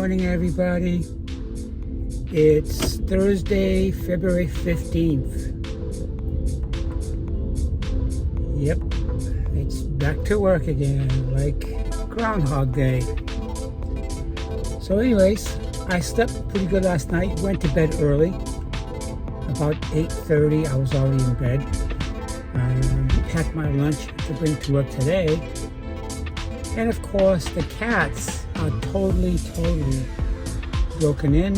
morning, everybody. It's Thursday, February 15th. Yep, it's back to work again, like Groundhog Day. So anyways, I slept pretty good last night. Went to bed early. About 8:30, I was already in bed. Packed my lunch to bring to work today. And of course, the cats are totally broken in.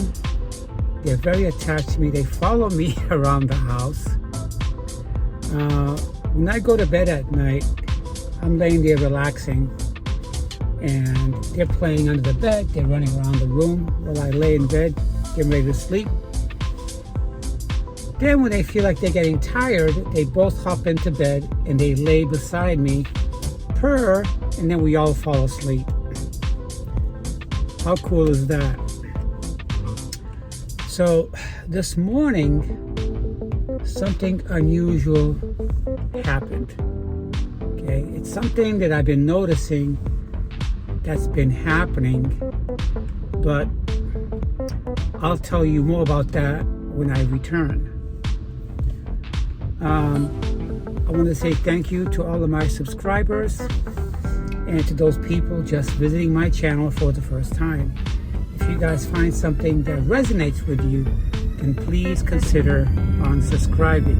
They're very attached to me. They follow me around the house. When I go to bed at night, I'm laying there relaxing, and they're playing under the bed. They're running around the room while I lay in bed, getting ready to sleep. Then when they feel like they're getting tired, they both hop into bed and they lay beside me, purr, and then we all fall asleep. How cool is that? So this morning, something unusual happened. Okay, it's something that I've been noticing that's been happening, but I'll tell you more about that when I return. I want to say thank you to all of my subscribers and to those people just visiting my channel for the first time. If you guys find something that resonates with you, then please consider unsubscribing.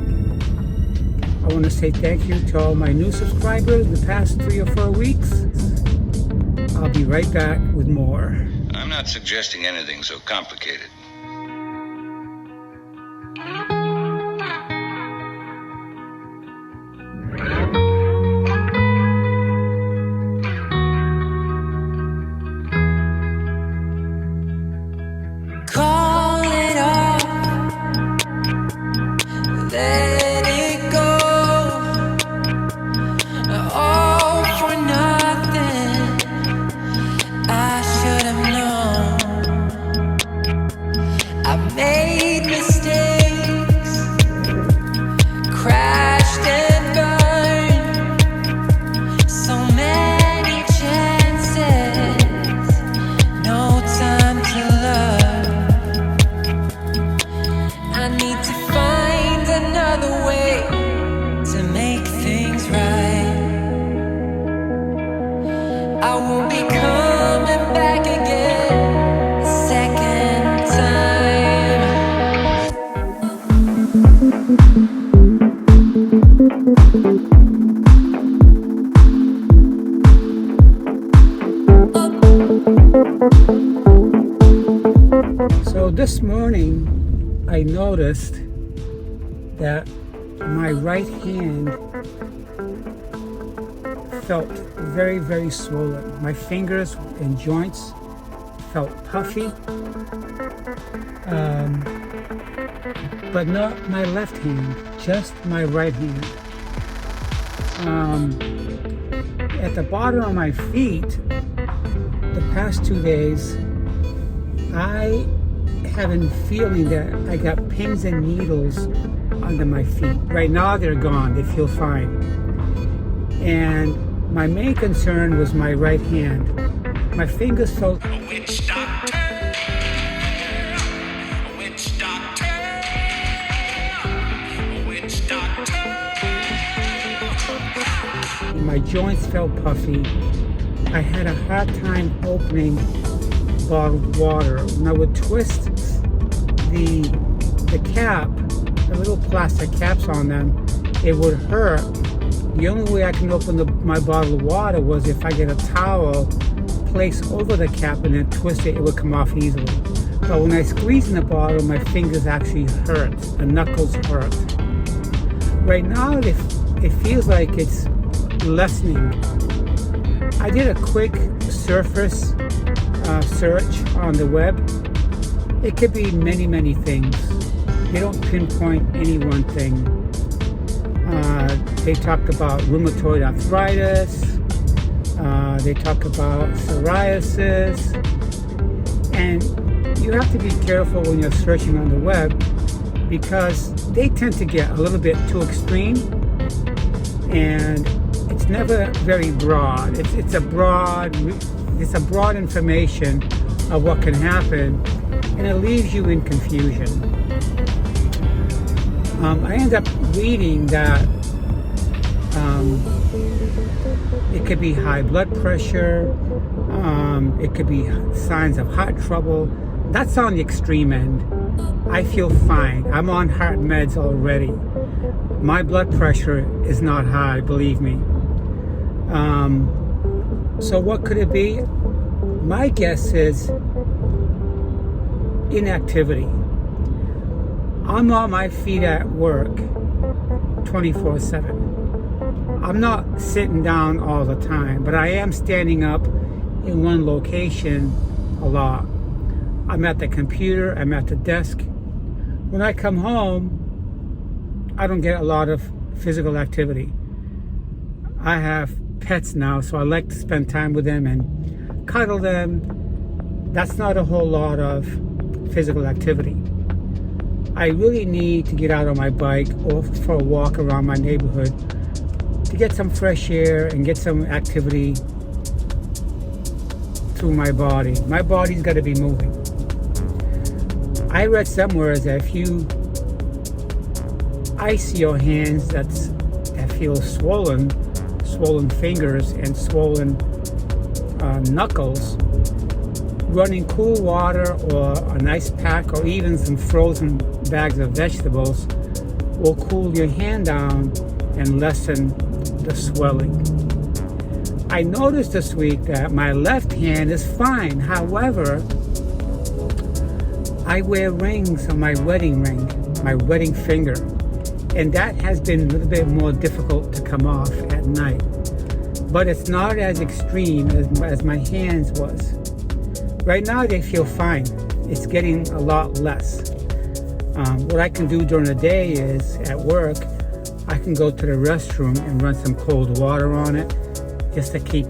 I want to say thank you to all my new subscribers the past 3 or 4 weeks. I'll be right back with more. I'm not suggesting anything so complicated. Let it go, all for nothing. I should have known. I made mistakes, crashed and burned. So many chances, no time to love. I need to find another way to make things right. I will be coming back again a second time. So this morning, I noticed that my right hand felt very swollen. My fingers and joints felt puffy, but not my left hand, just my right hand. At the bottom of my feet, the past 2 days, I have been feeling that I got pins and needles under my feet. Right now they're gone, they feel fine. And my main concern was my right hand. My fingers felt... A witch doctor, a witch doctor, a witch doctor. My joints felt puffy. I had a hard time opening bottled water. When I would twist the cap, the little plastic caps on them, it would hurt. The only way I can open my bottle of water was if I get a towel, place over the cap, and then twist it, it would come off easily. But when I squeeze in the bottle, my fingers actually hurt. The knuckles hurt. Right now, it feels like it's lessening. I did a quick surface search on the web. It could be many things. They don't pinpoint any one thing. They talk about rheumatoid arthritis. They talk about psoriasis. And you have to be careful when you're searching on the web, because they tend to get a little bit too extreme, and it's never very broad. It's a broad information of what can happen, and it leaves you in confusion. I end up reading that it could be high blood pressure, it could be signs of heart trouble. That's on the extreme end. I feel fine. I'm on heart meds already. My blood pressure is not high, believe me. So what could it be? My guess is inactivity. I'm on my feet at work 24/7. I'm not sitting down all the time, but I am standing up in one location a lot. I'm at the computer, I'm at the desk. When I come home, I don't get a lot of physical activity. I have pets now, so I like to spend time with them and cuddle them. That's not a whole lot of physical activity. I really need to get out on my bike or for a walk around my neighborhood to get some fresh air and get some activity through my body. My body's got to be moving. I read somewhere that if you ice your hands that feel swollen fingers and swollen knuckles, running cool water or an ice pack or even some frozen bags of vegetables will cool your hand down and lessen the swelling. I noticed this week that my left hand is fine. However, I wear rings on my wedding ring, my wedding finger, and that has been a little bit more difficult to come off at night. But it's not as extreme as my hands was. Right now they feel fine. It's getting a lot less. What I can do during the day is, at work, I can go to the restroom and run some cold water on it just to keep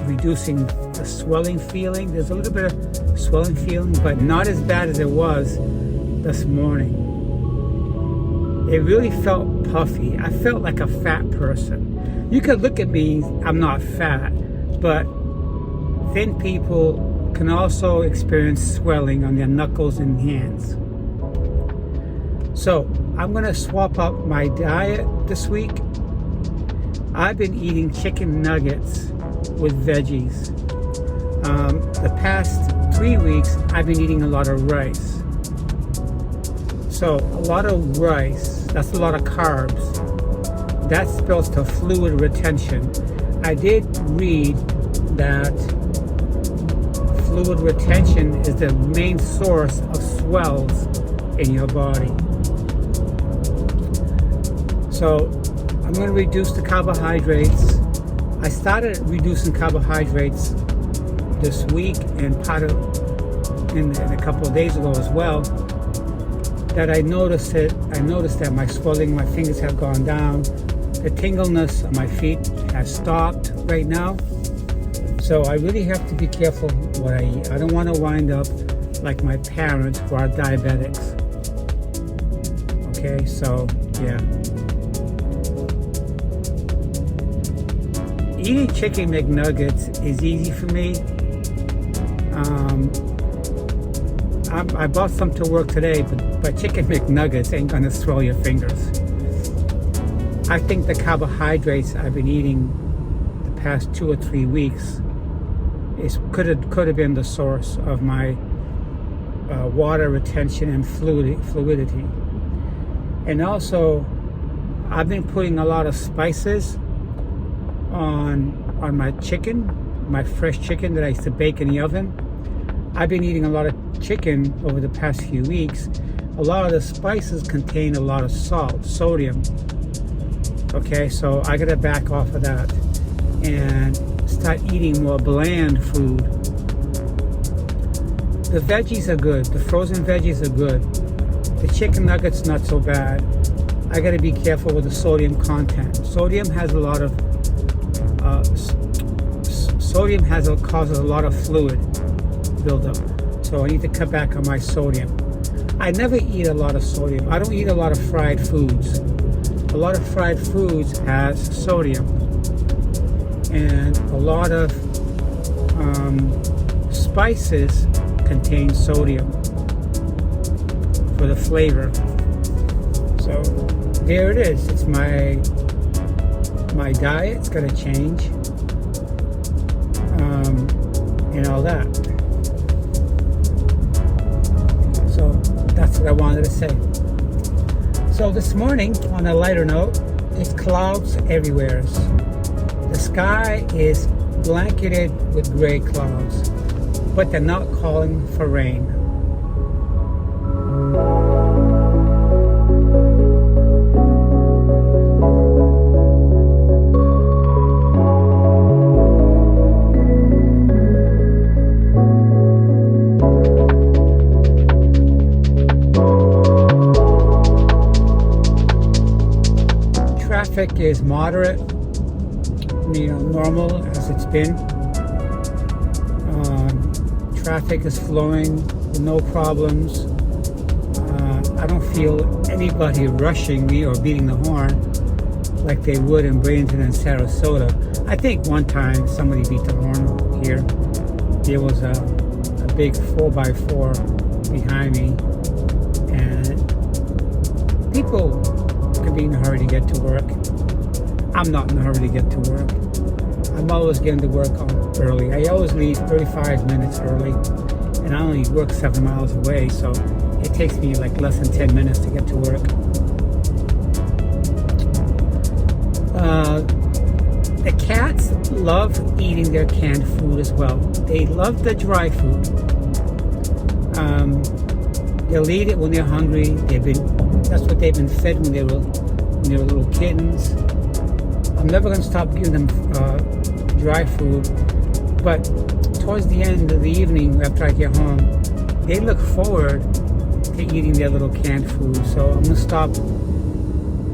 reducing the swelling feeling. There's a little bit of swelling feeling, but not as bad as it was this morning. It really felt puffy. I felt like a fat person. You could look at me, I'm not fat, but thin people can also experience swelling on their knuckles and hands. So I'm gonna swap up my diet this week. I've been eating chicken nuggets with veggies. The past 3 weeks, I've been eating a lot of rice. So a lot of rice, that's a lot of carbs. That spells to fluid retention. I did read that fluid retention is the main source of swells in your body. So I'm going to reduce the carbohydrates. I started reducing carbohydrates this week and in a couple of days ago as well. That I noticed that my swelling, my fingers have gone down. The tingleness on my feet has stopped right now. So I really have to be careful what I eat. I don't want to wind up like my parents who are diabetics. Okay, so yeah. Eating chicken McNuggets is easy for me. I bought some to work today, but chicken McNuggets ain't gonna swell your fingers. I think the carbohydrates I've been eating the past 2 or 3 weeks could have been the source of my water retention and fluidity. And also, I've been putting a lot of spices on my chicken, my fresh chicken that I used to bake in the oven. I've been eating a lot of chicken over the past few weeks. A lot of the spices contain a lot of salt, sodium. Okay, so I gotta back off of that and start eating more bland food. The veggies are good. The frozen veggies are good. The chicken nuggets, not so bad. I gotta be careful with the sodium content. Sodium has a lot of causes a lot of fluid buildup. So I need to cut back on my sodium. I never eat a lot of sodium. I don't eat a lot of fried foods. A lot of fried foods has sodium, and a lot of spices contain sodium for the flavor. So there it is. It's my diet's gonna change, and all that. So that's what I wanted to say. So this morning, on a lighter note, it's clouds everywhere. The sky is blanketed with gray clouds, but they're not calling for rain. Traffic is moderate, normal as it's been. Traffic is flowing with no problems. I don't feel anybody rushing me or beating the horn like they would in Bradenton and Sarasota. I think one time somebody beat the horn here. There was a big 4x4 behind me, and people could be in a hurry to get to work. I'm not in a hurry to get to work. I'm always getting to work early. I always leave 35 minutes early, and I only work 7 miles away, so it takes me like less than 10 minutes to get to work. The cats love eating their canned food as well. They love the dry food. They'll eat it when they're hungry. That's what they've been fed when they were little kittens. I'm never going to stop giving them dry food, but towards the end of the evening, after I get home, they look forward to eating their little canned food. So I'm going to stop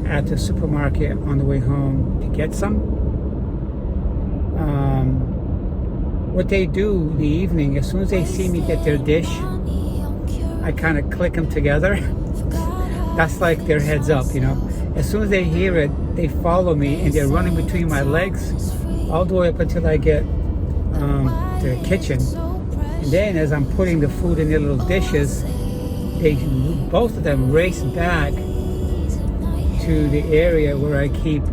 at the supermarket on the way home to get some. What they do in the evening, as soon as they see me get their dish, I kind of click them together. That's like their heads up, As soon as they hear it, they follow me, and they're running between my legs all the way up until I get to the kitchen. And then as I'm putting the food in their little dishes, both of them race back to the area where I keep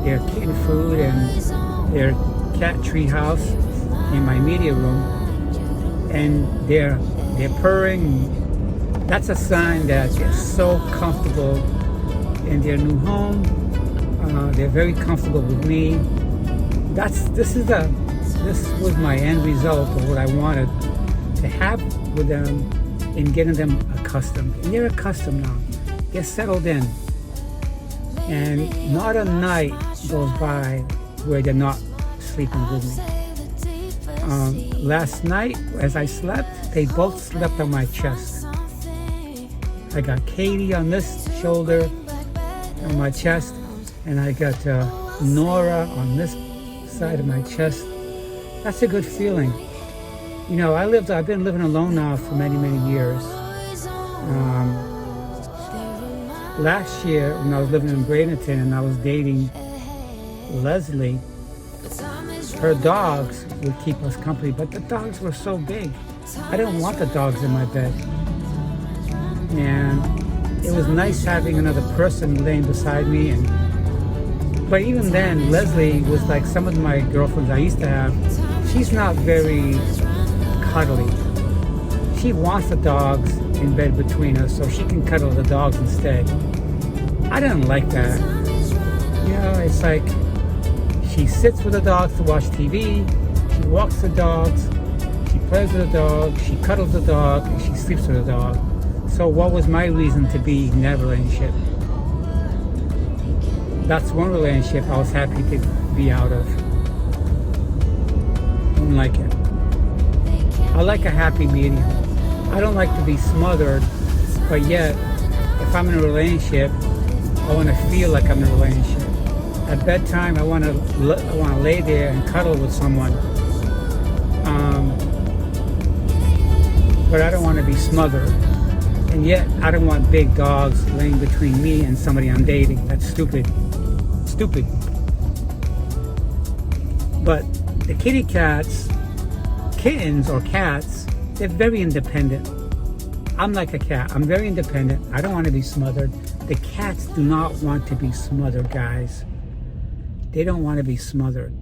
their kitten food and their cat tree house in my media room. And they're purring. That's a sign that they're so comfortable in their new home. They're very comfortable with me. This was my end result of what I wanted to have with them in getting them accustomed. And they're accustomed now. They're settled in. And not a night goes by where they're not sleeping with me. Last night, as I slept, they both slept on my chest. I got Katie on this shoulder, on my chest, and I got Nora on this side of my chest. That's a good feeling. I've been living alone now for many, many years. Last year, when I was living in Bradenton and I was dating Leslie, her dogs would keep us company, but the dogs were so big. I didn't want the dogs in my bed. And it was nice having another person laying beside me. But even then, Leslie was like some of my girlfriends I used to have. She's not very cuddly. She wants the dogs in bed between us so she can cuddle the dogs instead. I didn't like that. It's like she sits with the dogs to watch TV, she walks the dogs, she plays with the dog, she cuddles the dog, and she sleeps with the dog. So what was my reason to be in that relationship? That's one relationship I was happy to be out of. Don't like it. I like a happy medium. I don't like to be smothered, but yet, if I'm in a relationship, I want to feel like I'm in a relationship. At bedtime, I want to lay there and cuddle with someone. But I don't want to be smothered. And yet, I don't want big dogs laying between me and somebody I'm dating. That's stupid. Stupid. But the kitty cats kittens or cats, they're very independent. I'm like a cat. I'm very independent. I don't want to be smothered. The cats do not want to be smothered, guys. They don't want to be smothered.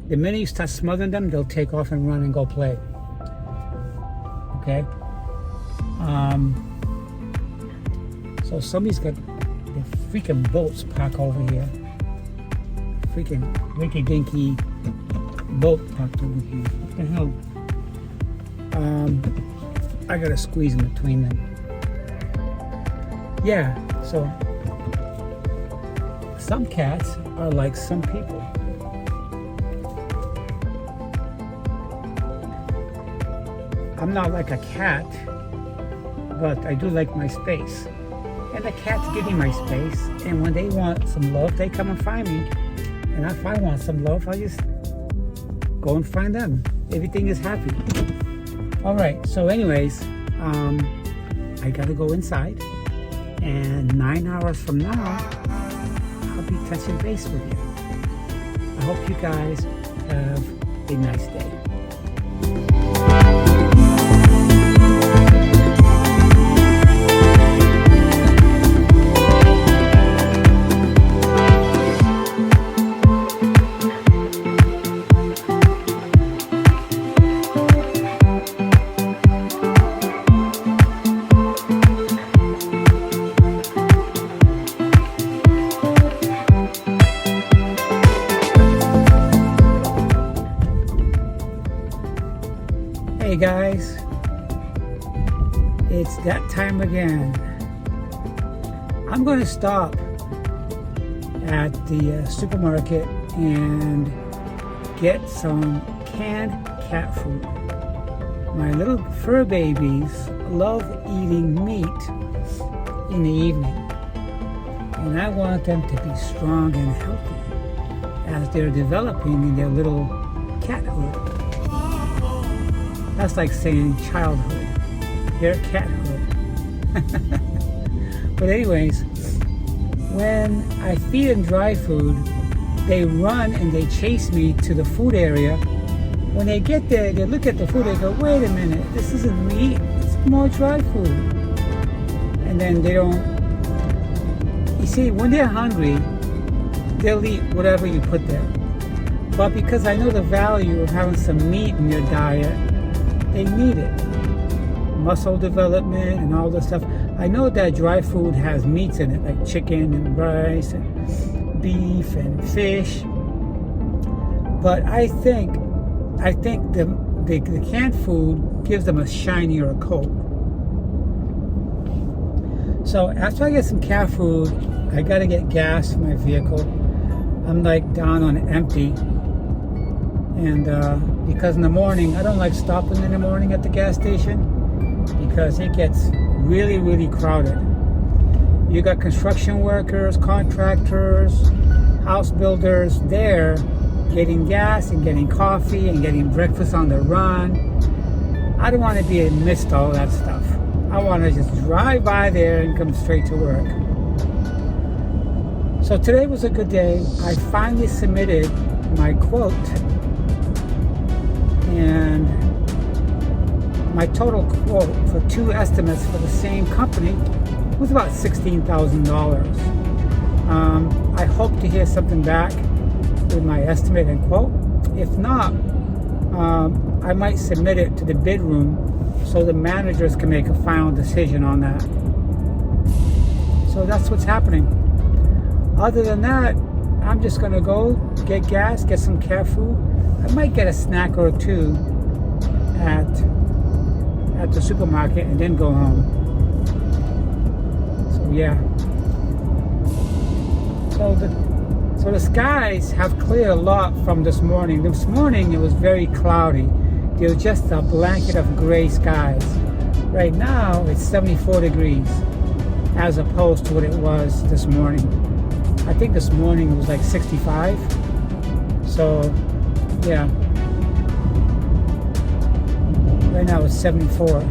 The minute you start smothering them, they'll take off and run and go play. Okay? So somebody's got the freaking boats parked over here. Freaking rinky-dinky boat parked over here. What the hell? I gotta squeeze in between them. Yeah, so some cats are like some people. I'm not like a cat, but I do like my space. And the cats give me my space, and when they want some love, they come and find me. And if I want some love, I just go and find them. Everything is happy. All right, so anyways, I gotta go inside, and 9 hours from now, I'll be touching base with you. I hope you guys have a nice day. Hey guys, it's that time again. I'm going to stop at the supermarket and get some canned cat food. My little fur babies love eating meat in the evening, and I want them to be strong and healthy as they're developing in their little cathood. That's like saying childhood. They're cathood. But anyways, when I feed them dry food, they run and they chase me to the food area. When they get there, they look at the food, they go, wait a minute, this isn't meat, it's more dry food. And then they don't, you see, when they're hungry, they'll eat whatever you put there. But because I know the value of having some meat in your diet, they need it. Muscle development and all this stuff. I know that dry food has meats in it, like chicken and rice and beef and fish. But I think the canned food gives them a shinier coat. So after I get some cat food, I gotta get gas for my vehicle. I'm like down on empty. And because in the morning, I don't like stopping in the morning at the gas station because it gets really, really crowded. You got construction workers, contractors, house builders there getting gas and getting coffee and getting breakfast on the run. I don't want to be amidst all that stuff. I want to just drive by there and come straight to work. So today was a good day. I finally submitted my quote, and my total quote for 2 estimates for the same company was about $16,000. I hope to hear something back with my estimate and quote. If not, I might submit it to the bid room so the managers can make a final decision on that. So that's what's happening. Other than that, I'm just gonna go get gas, get some cat food. I might get a snack or two at the supermarket and then go home. So yeah. So the skies have cleared a lot from this morning. This morning it was very cloudy. There was just a blanket of gray skies. Right now it's 74 degrees as opposed to what it was this morning. I think this morning it was like 65. So yeah. Right now it's 74.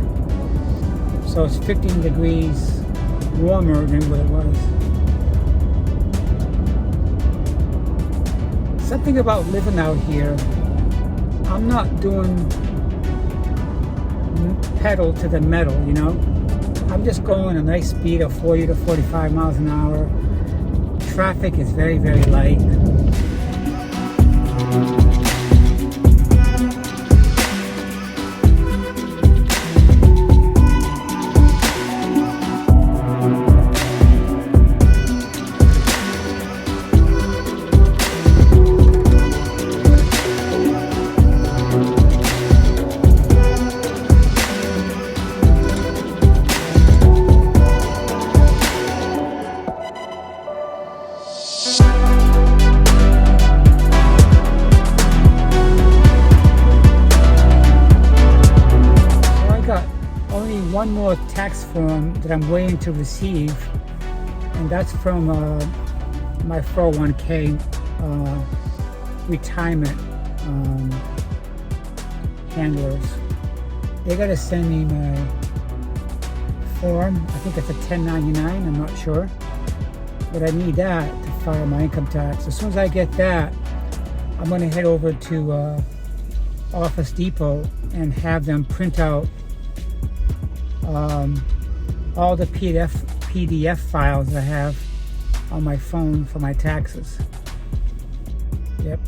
So it's 15 degrees warmer than what it was. Something about living out here, I'm not doing pedal to the metal, you know. I'm just going a nice speed of 40 to 45 miles an hour. Traffic is very, very light. One more tax form that I'm waiting to receive, and that's from my 401k retirement handlers. They gotta send me my form. I think it's a 1099, I'm not sure, but I need that to file my income tax. As soon as I get that, I'm gonna head over to Office Depot and have them print out all the PDF files I have on my phone for my taxes. Yep.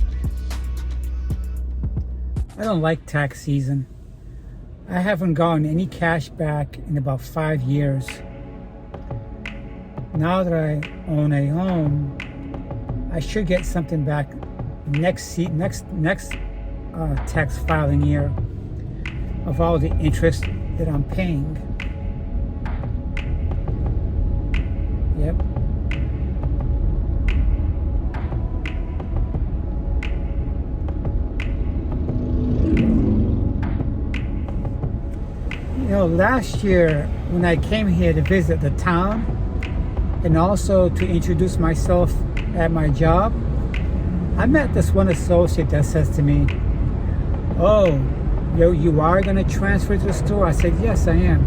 I don't like tax season. I haven't gotten any cash back in about 5 years. Now that I own a home, I should get something back next tax filing year of all the interest that I'm paying. Yep. You know, last year when I came here to visit the town and also to introduce myself at my job, I met this one associate that says to me, "Oh, you are going to transfer to the store?" I said, "Yes, I am."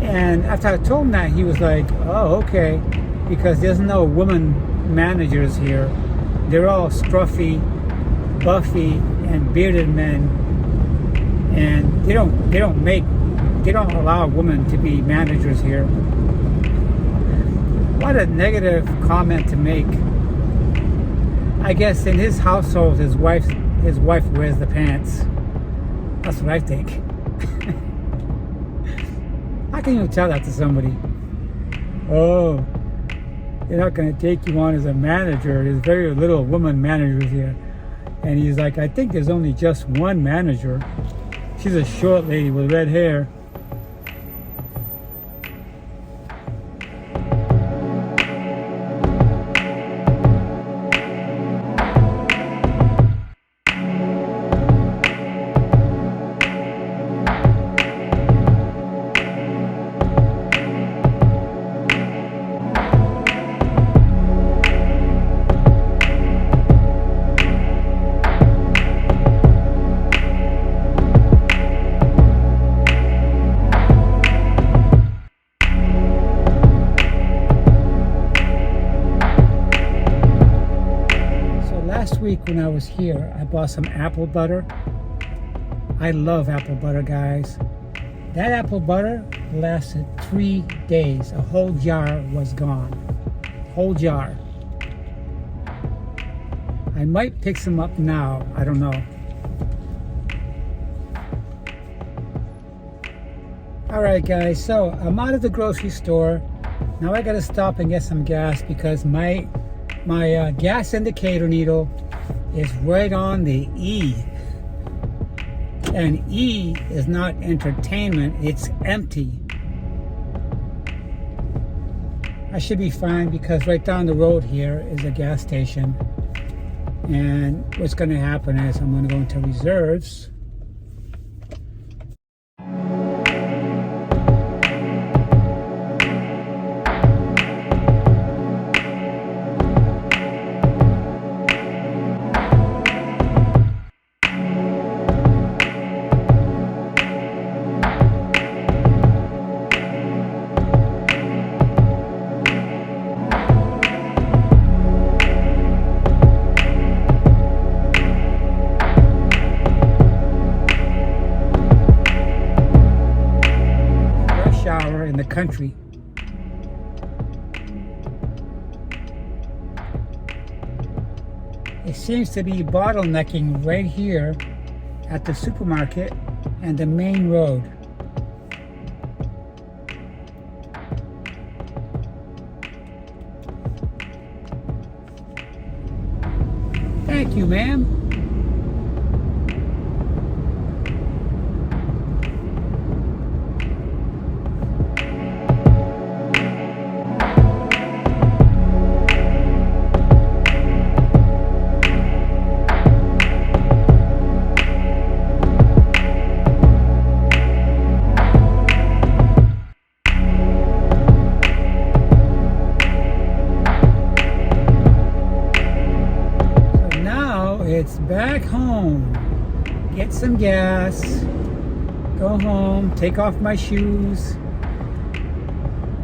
And after I told him that, he was like, "Oh, okay," because there's no woman managers here. They're all scruffy, buffy, and bearded men, and they don't allow women to be managers here. What a negative comment to make. I guess in his household, his wife wears the pants. That's what I think. How can you tell that to somebody? Oh, they're not going to take you on as a manager. There's very little woman managers here. And he's like, "I think there's only just one manager. She's a short lady with red hair." Last week when I was here, I bought some apple butter. I love apple butter, guys. That apple butter lasted 3 days. A whole jar was gone. Whole jar. I might pick some up now. I don't know. Alright guys, so I'm out of the grocery store. Now I gotta stop and get some gas because my gas indicator needle is right on the E. And E is not entertainment, it's empty. I should be fine because right down the road here is a gas station. And what's going to happen is I'm going to go into reserves. country. It seems to be bottlenecking right here at the supermarket and the main road. Thank you, ma'am. It's back home. Get some gas. Go home. Take off my shoes.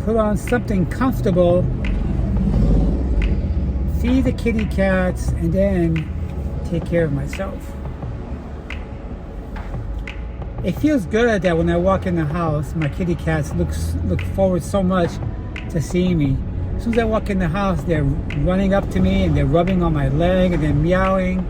Put on something comfortable. Feed the kitty cats, and then take care of myself. It feels good that when I walk in the house, my kitty cats look forward so much to seeing me. As soon as I walk in the house, they're running up to me and they're rubbing on my leg and they're meowing.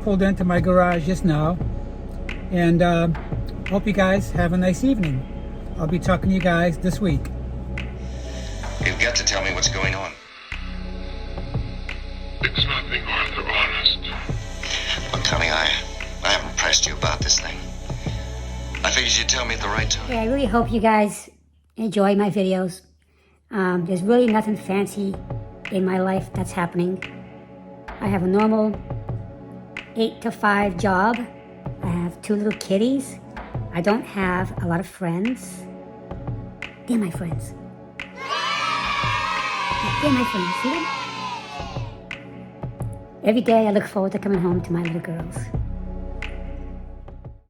Pulled into my garage just now, and hope you guys have a nice evening. I'll be talking to you guys this week. You've got to tell me what's going on. It's nothing, Arthur, honest. Look, Tommy, I haven't pressed you about this thing. I figured you'd tell me at the right time. Yeah, I really hope you guys enjoy my videos. There's really nothing fancy in my life that's happening. I have a normal 8 to 5 job. I have 2 little kitties. I don't have a lot of friends. They're my friends. They're my friends, see them? Every day I look forward to coming home to my little girls.